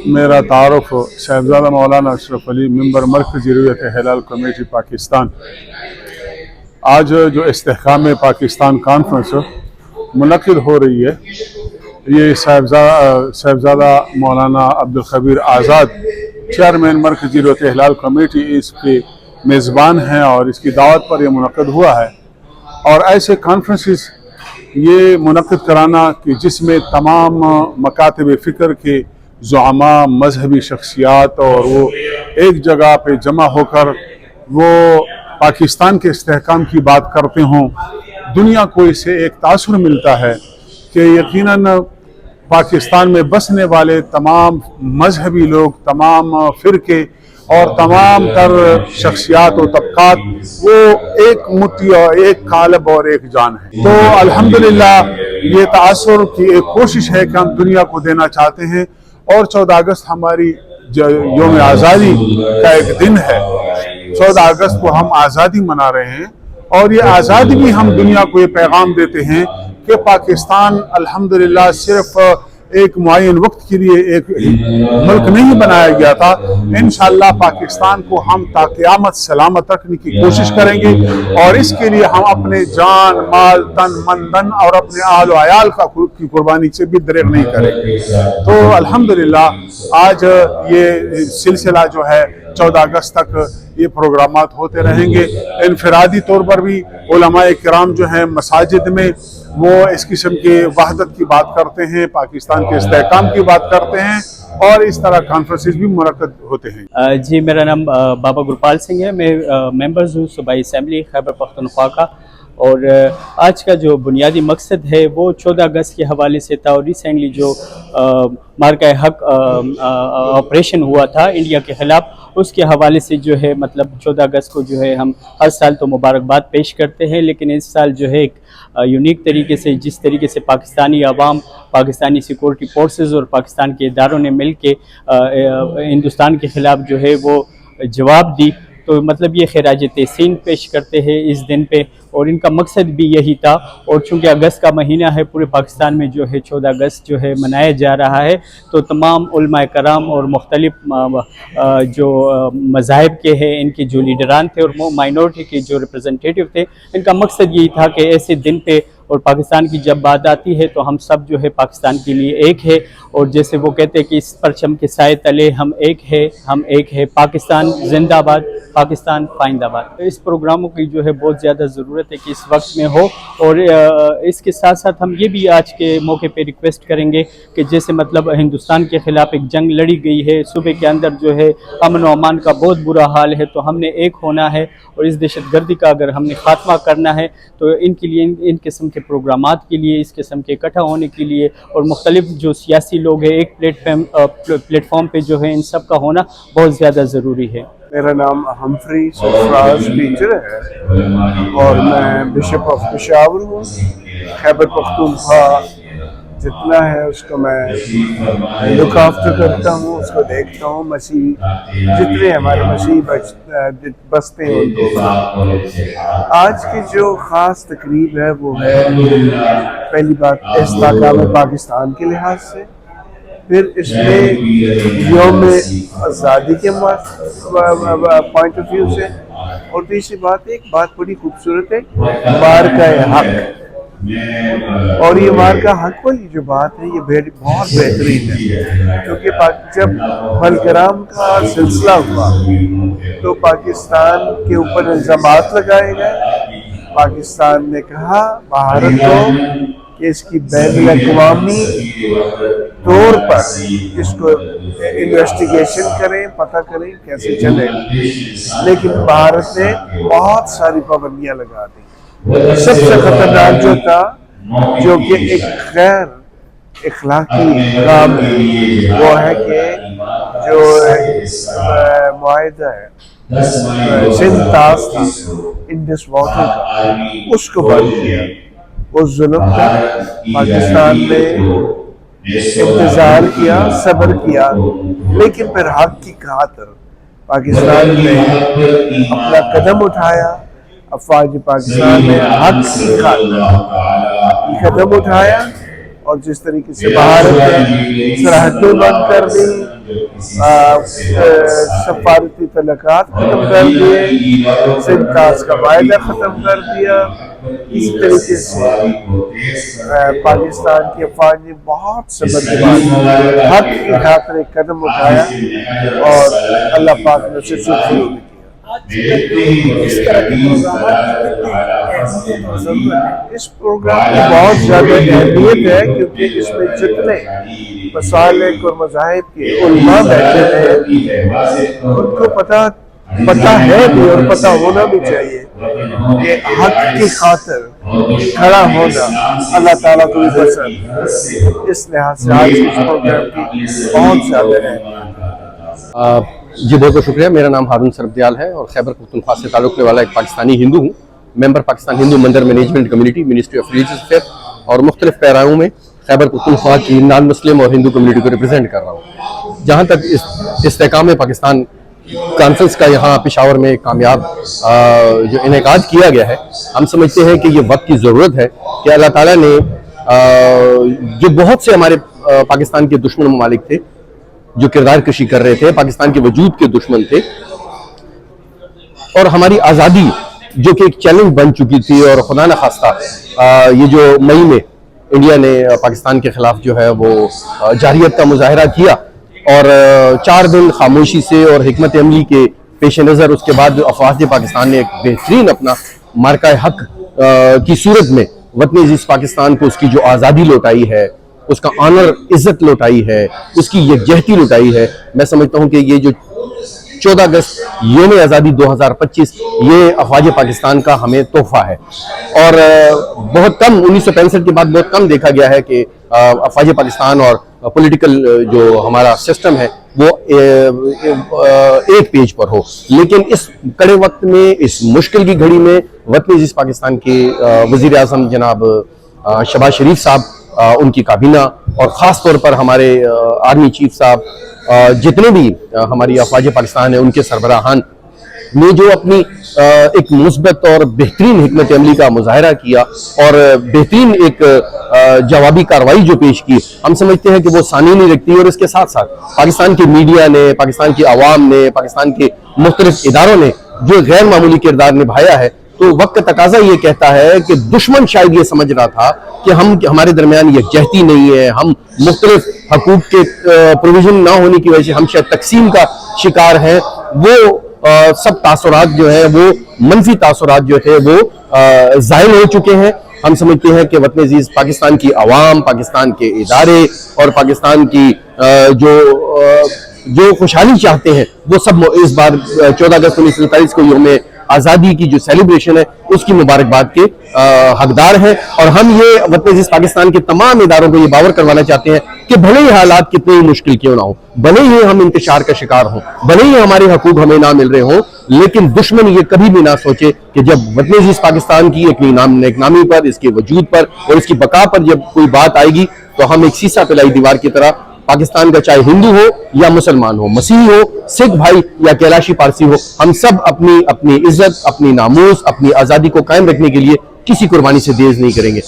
मेरा तारुफ साहिबजादा मौलाना अशरफ अली मेंबर मरकज़ी ज़रूरत हिलाल कमेटी पाकिस्तान। आज जो इस्तेहकाम पाकिस्तान कॉन्फ्रेंस मुनक़िद हो रही है, ये साहिबजादा मौलाना अब्दुल खबीर आज़ाद चेयरमैन मरकज़ी ज़रूरत हिलाल कमेटी इसके मेज़बान हैं और इसकी दावत पर यह मुनक़िद हुआ है। और ऐसे कॉन्फ्रेंसेस ये मुनक़िद कराना कि जिसमें तमाम मकातब फ़िक्र के ज़ुआमा, मजहबी शख्सियात और वो एक जगह पे जमा होकर वो पाकिस्तान के इस्तेहकाम की बात करते हों, दुनिया को इससे एक तासुर मिलता है कि यकीनन पाकिस्तान में बसने वाले तमाम मजहबी लोग, तमाम फ़िरके और तमाम तर शख्सियात और तबकात वो एक मुट्ठी और एक कालब और एक जान है। तो अल्हम्दुलिल्लाह ये तासुर की एक कोशिश है कि हम दुनिया को देना चाहते हैं। और 14 अगस्त हमारी यौम आज़ादी का एक दिन है। 14 अगस्त को हम आज़ादी मना रहे हैं और ये आज़ादी भी हम दुनिया को ये पैगाम देते हैं कि पाकिस्तान अल्हम्दुलिल्लाह सिर्फ एक मुअय्यन वक्त के लिए एक मुल्क नहीं बनाया गया था। इंशाअल्लाह पाकिस्तान को हम ता क़यामत सलामत रखने की कोशिश करेंगे और इसके लिए हम अपने जान, माल, तन, मन, धन और अपने आल व अयाल की कुर्बानी से भी दरेग नहीं करेंगे। तो अल्हम्दुलिल्लाह आज ये सिलसिला जो है 14 अगस्त तक ये प्रोग्रामात होते रहेंगे। इनफरादी तौर पर भी उलमाए किराम जो हैं मसाजिद में वो इस किस्म के वहदत की बात करते हैं, पाकिस्तान के इस्तेहकाम की बात करते हैं और इस तरह कॉन्फ्रेंसेस भी मुनक़्क़िद होते हैं। जी, मेरा नाम बाबा गुरपाल सिंह है। मैं मेंबर्स हूँ सूबाई असम्बली खैबर पख्तूनख्वा का। और आज का जो बुनियादी मकसद है वो 14 अगस्त के हवाले से था। और रिसेंटली जो मार्का हक ऑपरेशन हुआ था इंडिया के ख़िलाफ़, उसके हवाले से जो है मतलब 14 अगस्त को जो है हम हर साल तो मुबारकबाद पेश करते हैं, लेकिन इस साल जो है एक यूनिक तरीके से, जिस तरीके से पाकिस्तानी अवाम, पाकिस्तानी सिक्योरिटी फोर्सेस और पाकिस्तान के इदारों ने मिल के हिंदुस्तान के ख़िलाफ़ जो है वो जवाब दी, तो मतलब ये खिराज तहसीन पेश करते हैं इस दिन पे। और इनका मकसद भी यही था। और चूँकि अगस्त का महीना है, पूरे पाकिस्तान में जो है 14 अगस्त जो है मनाया जा रहा है, तो तमाम उलमाए कराम और मुख्तलिफ जो मज़ाहिब के हैं इनके जो लीडरान थे और माइनॉरिटी के जो रिप्रेजेंटेटिव थे, इनका मकसद यही था कि ऐसे दिन पे और पाकिस्तान की जब बात आती है तो हम सब जो है पाकिस्तान के लिए एक है। और जैसे वो कहते हैं कि इस परचम के साए तले हम एक है, पाकिस्तान जिंदाबाद, पाकिस्तान पाइंदाबाद। इस प्रोग्रामों की जो है बहुत ज़्यादा ज़रूरत है कि इस वक्त में हो। और इसके साथ साथ हम ये भी आज के मौके पे रिक्वेस्ट करेंगे कि जैसे मतलब हिंदुस्तान के ख़िलाफ़ एक जंग लड़ी गई है, सूबे के अंदर जो है अमन व अमान का बहुत बुरा हाल है, तो हमने एक होना है और इस दहशतगर्दी का अगर हमने ख़ात्मा करना है तो इनके लिए, इन किस्म के प्रोग्रामात के लिए, इस किस्म के इकट्ठा होने के लिए और मुख्तलिफ जो सियासी लोग हैं एक प्लेटफॉर्म पे जो है इन सब का होना बहुत ज़्यादा ज़रूरी है। मेरा नाम हम्फ्री सरफराज पीटर है और मैं बिशप ऑफ पेशावर हूँ। खैबर पख्तूनख्वा जितना है उसको मैं लुक आफ्टर करता हूँ, उसको देखता हूँ। मसीह जितने हमारे मसीह बसते हैं उनको। आज की जो ख़ास तकरीब है वो है पहली बात इस्तेहकाम पाकिस्तान के लिहाज से, फिर इसमें यौम आज़ादी के पॉइंट ऑफ व्यू से, और तीसरी बात एक बात बड़ी खूबसूरत है, मार्का हक। और ये मार्का हक वाली जो बात है ये बहुत बेहतरीन है, क्योंकि जब बलगराम का सिलसिला हुआ तो पाकिस्तान के ऊपर इल्ज़ामात लगाए गए। पाकिस्तान ने कहा भारत को कि इसकी बैनुल-अक़वामी तौर पर इसको इन्वेस्टिगेशन करें, पता करें कैसे चले, लेकिन भारत ने बहुत सारी पाबंदियां लगा दी। सबसे खतरनाक जो था, जो कि एक गैर इखलाकी काम है, वो है कि जो मुआहिदा है सिंध तास था इंडस वाटर का, उसको बंद किया। उस जुल्म का पाकिस्तान ने इंतजार किया, सब्र किया, लेकिन फिर हक की खातिर पाकिस्तान ने अपना कदम उठाया। अफवाज पाकिस्तान ने हक की खातिर कदम उठाया और जिस तरीके से भारत ने सरहदें बंद कर दी, سفارتی تعلقات ختم کر دیے، سنتاز کا معاہدہ ختم کر دیا. اس طریقے سے پاکستان کی افواج نے بہت صبر کے بعد حق کی خاطر ایک قدم اٹھایا اور اللہ پاک نے اسے سرخرو بھی کیا. اس طرح کے پروگرامات اس پروگرام کی بہت زیادہ اہمیت ہے کیونکہ اس میں جتنے مسالک اور مذاہب کے علماء بیٹھے ہیں ان کو پتہ ہے بھی اور پتہ ہونا بھی چاہیے کہ حق کی خاطر کھڑا ہونا اللہ تعالیٰ کو بھی پسند. اس لحاظ سے آج اس پروگرام کی بہت زیادہ اہمیت. جی بہت بہت شکریہ. میرا نام ہارون سربدیال ہے اور خیبر پختونخوا سے تعلق رکھنے والا ایک پاکستانی ہندو ہوں. ممبر پاکستان ہندو مندر management community, ministry of religious affair اور مختلف پیراؤں میں خیبر پختونخوا کی نان مسلم اور ہندو کمیونٹی کو ریپرزینٹ کر رہا ہوں. جہاں تک استحکام پاکستان کانفرنس کا یہاں پشاور میں کامیاب جو انعقاد کیا گیا ہے، ہم سمجھتے ہیں کہ یہ وقت کی ضرورت ہے کہ اللہ تعالیٰ نے جو بہت سے ہمارے پاکستان کے دشمن ممالک تھے جو کردار کشی کر رہے تھے، پاکستان کے وجود کے دشمن تھے، اور ہماری آزادی جو کہ ایک چیلنج بن چکی تھی، اور خدا نخواستہ یہ جو مئی میں انڈیا نے پاکستان کے خلاف جو ہے وہ جارحیت کا مظاہرہ کیا اور 4 دن خاموشی سے اور حکمت عملی کے پیش نظر اس کے بعد افواج پاکستان نے ایک بہترین اپنا مارکہ حق کی صورت میں وطن عزیز پاکستان کو اس کی جو آزادی لوٹائی ہے، اس کا آنر عزت لوٹائی ہے، اس کی یکجہتی لوٹائی ہے. میں سمجھتا ہوں کہ یہ جو 14 اگست یوم آزادی 2025 یہ افواج پاکستان کا ہمیں تحفہ ہے. اور بہت کم 1965 کے بعد بہت کم دیکھا گیا ہے کہ افواج پاکستان اور پولیٹیکل جو ہمارا سسٹم ہے وہ ایک پیج پر ہو. لیکن اس کڑے وقت میں، اس مشکل کی گھڑی میں وطن عزیز پاکستان کے وزیر اعظم جناب شہباز شریف صاحب، ان کی کابینہ اور خاص طور پر ہمارے آرمی چیف صاحب، جتنے بھی ہماری افواج پاکستان ہیں ان کے سربراہان نے جو اپنی ایک مثبت اور بہترین حکمت عملی کا مظاہرہ کیا اور بہترین ایک جوابی کارروائی جو پیش کی، ہم سمجھتے ہیں کہ وہ ثانی نہیں رکھتی. اور اس کے ساتھ ساتھ پاکستان کی میڈیا نے، پاکستان کی عوام نے، پاکستان کے مختلف اداروں نے جو غیر معمولی کردار نبھایا ہے، تو وقت کا تقاضا یہ کہتا ہے کہ دشمن شاید یہ سمجھ رہا تھا کہ ہمارے درمیان یکجہتی نہیں ہے، ہم مختلف حقوق کے پروویژن نہ ہونے کی وجہ سے ہم شاید تقسیم کا شکار ہیں. وہ سب تاثرات جو ہیں، وہ منفی تاثرات جو تھے وہ زائل ہو چکے ہیں. ہم سمجھتے ہیں کہ وطن عزیز پاکستان کی عوام، پاکستان کے ادارے اور پاکستان کی جو خوشحالی چاہتے ہیں وہ سب اس بار 14 اگست 1947 کو یوم آزادی کی جو سیلیبریشن ہے اس کی مبارکباد کے حقدار ہیں. اور ہم یہ وطن عزیز پاکستان کے تمام اداروں کو یہ باور کروانا چاہتے ہیں کہ بھلے ہی حالات کتنے ہی مشکل کیوں نہ ہوں، بھلے ہی ہم انتشار کا شکار ہوں، بھلے ہی ہمارے حقوق ہمیں نہ مل رہے ہوں، لیکن دشمن یہ کبھی بھی نہ سوچے کہ جب وطن عزیز پاکستان کی ایک نامی پر، اس کے وجود پر اور اس کی بقا پر جب کوئی بات آئے گی تو ہم ایک سیسا پلائی دیوار کی طرح پاکستان کا، چاہے ہندو ہو یا مسلمان ہو، مسیحی ہو، سکھ بھائی یا کیلاشی پارسی ہو، ہم سب اپنی عزت، اپنی ناموس، اپنی آزادی کو قائم رکھنے کے لیے کسی قربانی سے دیز نہیں کریں گے.